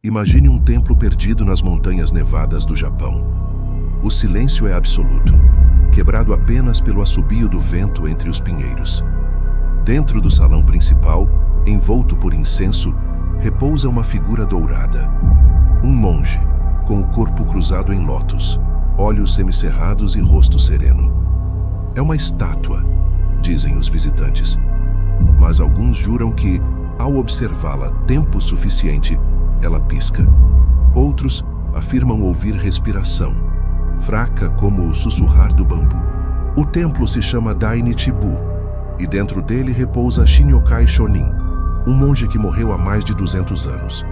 Imagine um templo perdido nas montanhas nevadas do Japão. O silêncio é absoluto, quebrado apenas pelo assobio do vento entre os pinheiros. Dentro do salão principal, envolto por incenso, repousa uma figura dourada. Um monge, com o corpo cruzado em lótus, olhos semicerrados e rosto sereno. É uma estátua, dizem os visitantes. Mas alguns juram que, ao observá-la tempo suficiente, ela pisca. Outros afirmam ouvir respiração, fraca como o sussurrar do bambu. O templo se chama Dainichibu, e dentro dele repousa Shinyokai Shonin, um monge que morreu há mais de 200 anos.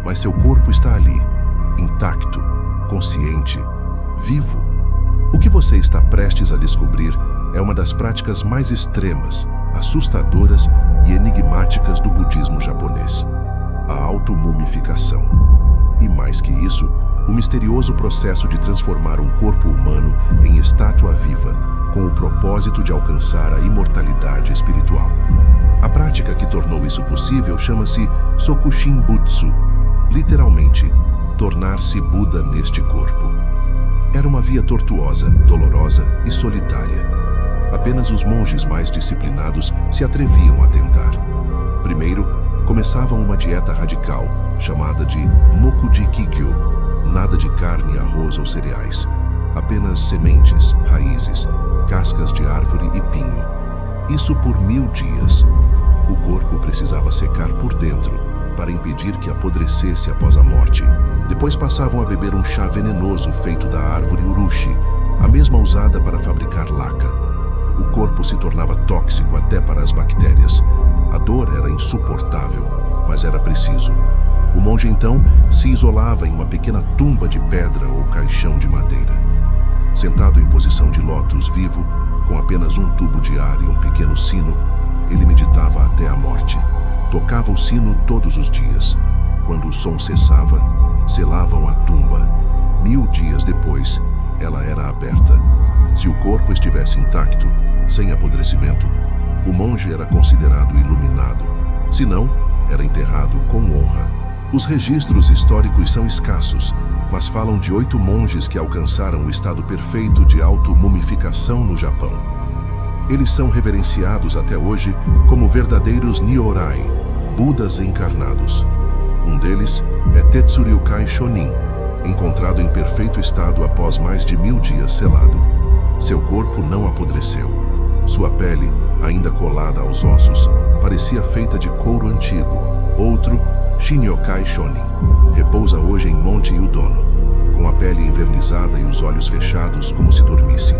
Mas seu corpo está ali, intacto, consciente, vivo. O que você está prestes a descobrir é uma das práticas mais extremas, assustadoras e enigmáticas do budismo japonês: a automumificação. E mais que isso, o misterioso processo de transformar um corpo humano em estátua viva, com o propósito de alcançar a imortalidade espiritual. A prática que tornou isso possível chama-se Sokushinbutsu, literalmente, tornar-se Buda neste corpo. Era uma via tortuosa, dolorosa e solitária. Apenas os monges mais disciplinados se atreviam a tentar. Primeiro, começavam uma dieta radical, chamada de Mokuji Kigyo, nada de carne, arroz ou cereais, apenas sementes, raízes, cascas de árvore e pinho. Isso por 1000 dias. O corpo precisava secar por dentro, para impedir que apodrecesse após a morte. Depois passavam a beber um chá venenoso feito da árvore urushi, a mesma usada para fabricar laca. O corpo se tornava tóxico até para as bactérias. A dor era insuportável, mas era preciso. O monge então se isolava em uma pequena tumba de pedra ou caixão de madeira. Sentado em posição de lótus vivo, com apenas um tubo de ar e um pequeno sino, ele meditava até a morte. Tocava o sino todos os dias. Quando o som cessava, selavam a tumba. 1000 dias depois, ela era aberta. Se o corpo estivesse intacto, sem apodrecimento, o monge era considerado iluminado. Se não, era enterrado com honra. Os registros históricos são escassos, mas falam de 8 monges que alcançaram o estado perfeito de automumificação no Japão. Eles são reverenciados até hoje como verdadeiros Nyorai, Budas encarnados. Um deles é Tetsuryukai Shonin, encontrado em perfeito estado após mais de 1000 dias selado. Seu corpo não apodreceu. Sua pele, ainda colada aos ossos, parecia feita de couro antigo. Outro, Shinyokai Shonin, repousa hoje em Monte Yudono, com a pele envernizada e os olhos fechados como se dormisse.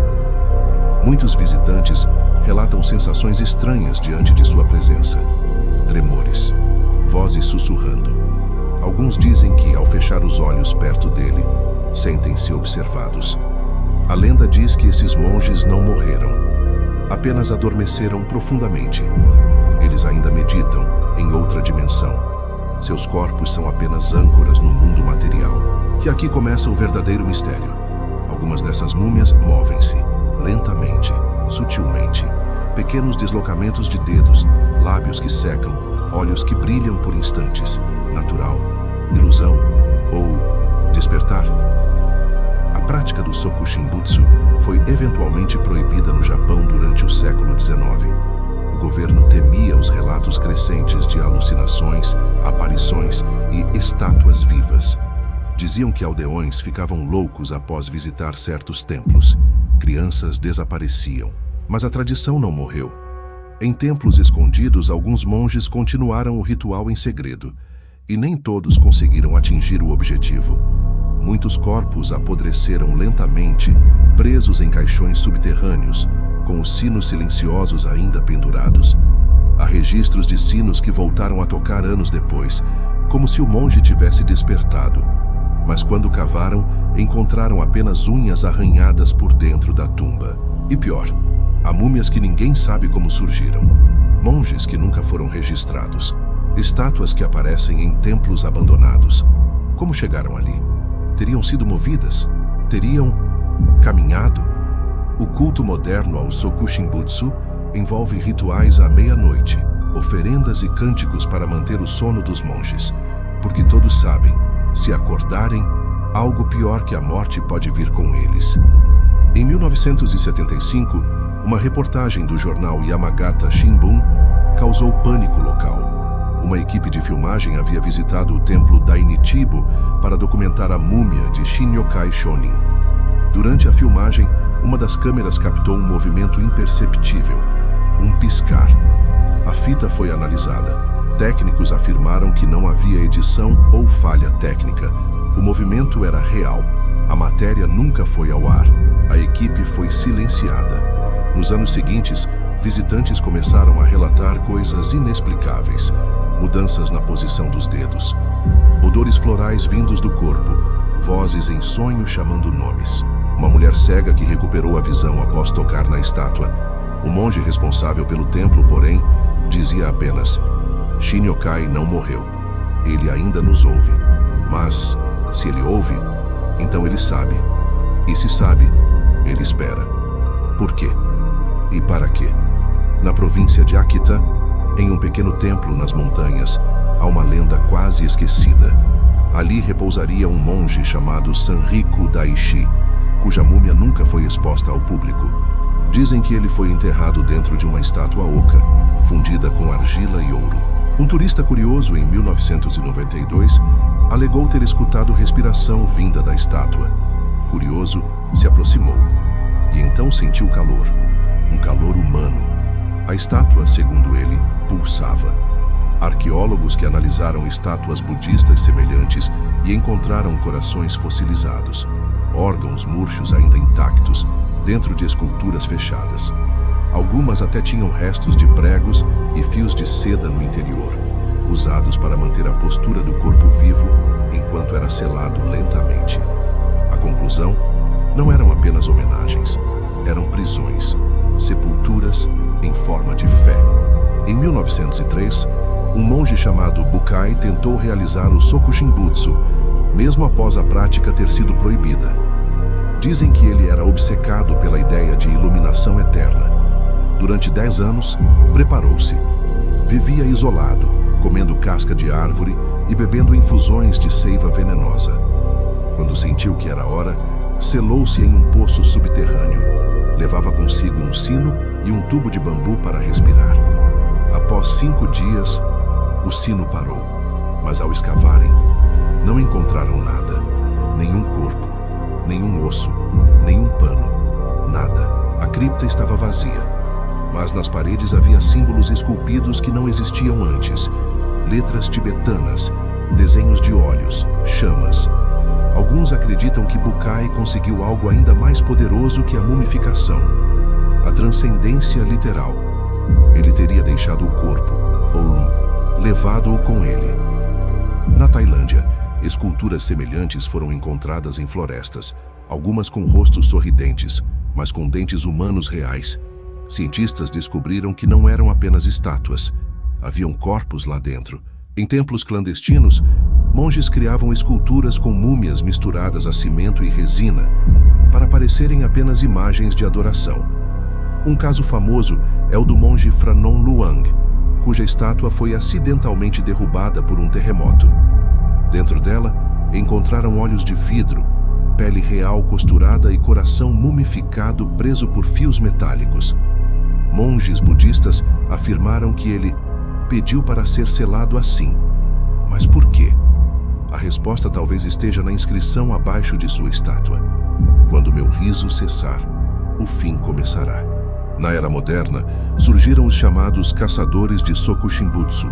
Muitos visitantes relatam sensações estranhas diante de sua presença. Tremores, vozes sussurrando. Alguns dizem que, ao fechar os olhos perto dele, sentem-se observados. A lenda diz que esses monges não morreram, apenas adormeceram profundamente. Eles ainda meditam em outra dimensão. Seus corpos são apenas âncoras no mundo material. E aqui começa o verdadeiro mistério. Algumas dessas múmias movem-se, lentamente, sutilmente. Pequenos deslocamentos de dedos, lábios que secam, olhos que brilham por instantes. Natural, ilusão ou despertar? A prática do Sokushinbutsu foi eventualmente proibida no Japão durante o século XIX. O governo temia os relatos crescentes de alucinações, aparições e estátuas vivas. Diziam que aldeões ficavam loucos após visitar certos templos. Crianças desapareciam. Mas a tradição não morreu. Em templos escondidos, alguns monges continuaram o ritual em segredo. E nem todos conseguiram atingir o objetivo. Muitos corpos apodreceram lentamente, presos em caixões subterrâneos, com os sinos silenciosos ainda pendurados. Há registros de sinos que voltaram a tocar anos depois, como se o monge tivesse despertado. Mas quando cavaram, encontraram apenas unhas arranhadas por dentro da tumba. E pior, há múmias que ninguém sabe como surgiram. Monges que nunca foram registrados. Estátuas que aparecem em templos abandonados. Como chegaram ali? Teriam sido movidas? Teriam caminhado? O culto moderno ao Sokushinbutsu envolve rituais à meia-noite, oferendas e cânticos para manter o sono dos monges. porque todos sabem, se acordarem, algo pior que a morte pode vir com eles. Em 1975, uma reportagem do jornal Yamagata Shimbun causou pânico local. Uma equipe de filmagem havia visitado o templo Dainichibo para documentar a múmia de Shin-yokai Shonin. Durante a filmagem, uma das câmeras captou um movimento imperceptível, um piscar. A fita foi analisada. Técnicos afirmaram que não havia edição ou falha técnica. O movimento era real. A matéria nunca foi ao ar. A equipe foi silenciada. Nos anos seguintes, visitantes começaram a relatar coisas inexplicáveis. Mudanças na posição dos dedos. Odores florais vindos do corpo. Vozes em sonho chamando nomes. Uma mulher cega que recuperou a visão após tocar na estátua. O monge responsável pelo templo, porém, dizia apenas: Shin-yokai não morreu. Ele ainda nos ouve. Mas, se ele ouve, então ele sabe. E se sabe, ele espera. Por quê? E para quê? Na província de Akita, em um pequeno templo nas montanhas, há uma lenda quase esquecida. Ali repousaria um monge chamado Sanriku Daishi, cuja múmia nunca foi exposta ao público. Dizem que ele foi enterrado dentro de uma estátua oca, fundida com argila e ouro. Um turista curioso, em 1992, alegou ter escutado respiração vinda da estátua. Curioso, se aproximou e então sentiu calor. Um calor humano. A estátua, segundo ele, pulsava. Arqueólogos que analisaram estátuas budistas semelhantes e encontraram corações fossilizados, órgãos murchos ainda intactos, dentro de esculturas fechadas. Algumas até tinham restos de pregos e fios de seda no interior, usados para manter a postura do corpo vivo enquanto era selado lentamente. A conclusão? Não eram apenas homenagens, eram prisões, sepulturas em forma de fé. Em 1903, um monge chamado Bukai tentou realizar o Sokushinbutsu, mesmo após a prática ter sido proibida. Dizem que ele era obcecado pela ideia de iluminação eterna. Durante 10 anos, preparou-se. Vivia isolado, comendo casca de árvore e bebendo infusões de seiva venenosa. Quando sentiu que era hora, selou-se em um poço subterrâneo. Levava consigo um sino e um tubo de bambu para respirar. Após 5 dias, o sino parou, mas ao escavarem, não encontraram nada, nenhum corpo, nenhum osso, nenhum pano, nada. A cripta estava vazia, mas nas paredes havia símbolos esculpidos que não existiam antes. Letras tibetanas, desenhos de olhos, chamas. Alguns acreditam que Bukai conseguiu algo ainda mais poderoso que a mumificação, a transcendência literal. Ele teria deixado o corpo, ou levado-o com ele. Na Tailândia, esculturas semelhantes foram encontradas em florestas, algumas com rostos sorridentes, mas com dentes humanos reais. Cientistas descobriram que não eram apenas estátuas. Haviam corpos lá dentro. Em templos clandestinos, monges criavam esculturas com múmias misturadas a cimento e resina, para parecerem apenas imagens de adoração. Um caso famoso é o do monge Phranon Luang, cuja estátua foi acidentalmente derrubada por um terremoto. Dentro dela, encontraram olhos de vidro, pele real costurada e coração mumificado preso por fios metálicos. Monges budistas afirmaram que ele pediu para ser selado assim. Mas por quê? A resposta talvez esteja na inscrição abaixo de sua estátua: quando meu riso cessar, o fim começará. Na era moderna, surgiram os chamados caçadores de Sokushinbutsu,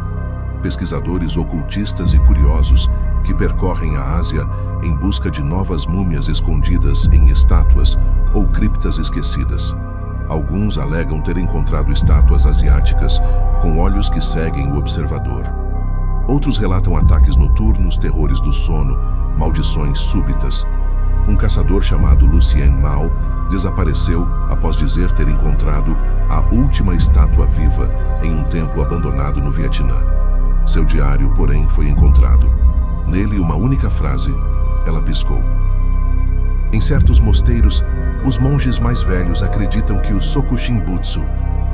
pesquisadores ocultistas e curiosos que percorrem a Ásia em busca de novas múmias escondidas em estátuas ou criptas esquecidas. Alguns alegam ter encontrado estátuas asiáticas com olhos que seguem o observador. Outros relatam ataques noturnos, terrores do sono, maldições súbitas. Um caçador chamado Lucien Mao desapareceu após dizer ter encontrado a última estátua viva em um templo abandonado no Vietnã. Seu diário, porém, foi encontrado. Nele, uma única frase: ela piscou. Em certos mosteiros, os monges mais velhos acreditam que os Sokushinbutsu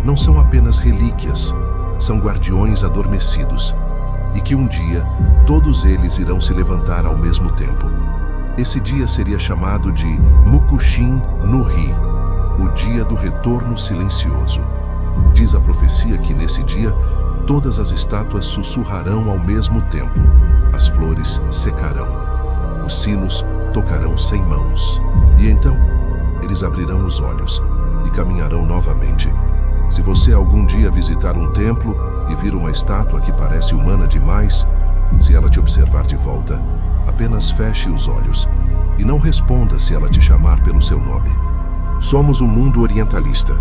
não são apenas relíquias, são guardiões adormecidos. e que um dia todos eles irão se levantar ao mesmo tempo. Esse dia seria chamado de Mukushin no Hi, o dia do retorno silencioso. Diz a profecia que nesse dia todas as estátuas sussurrarão ao mesmo tempo, as flores secarão, os sinos tocarão sem mãos, e então eles abrirão os olhos e caminharão novamente. Se você algum dia visitar um templo e vir uma estátua que parece humana demais, se ela te observar de volta, apenas feche os olhos e não responda se ela te chamar pelo seu nome. Somos um mundo orientalista,